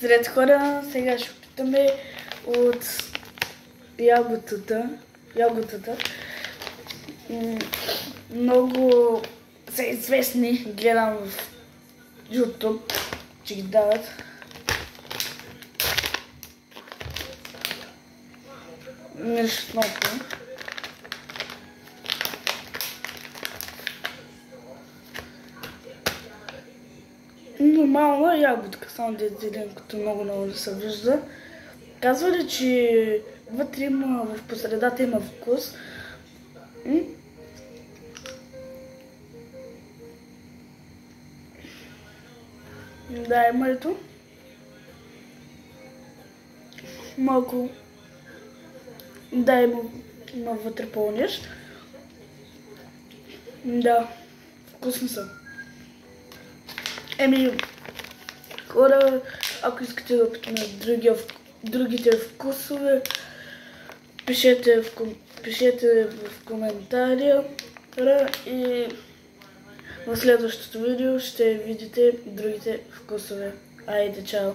Здравейте хора, сега ще опитаме от ягодата. Много са известни, гледам в YouTube, че ги дават. Нещо много. Нормална ягодка, само зеленкото много не се вижда. Казва ли, че вътре има, в посредата има вкус. Да, има ето. Малко. Да, има вътре пълнеш. Да, вкусни са. Хора, ако искате да опитаме другите вкусове, пишете в коментария и в следващото видео ще видите другите вкусове. Айде, чао!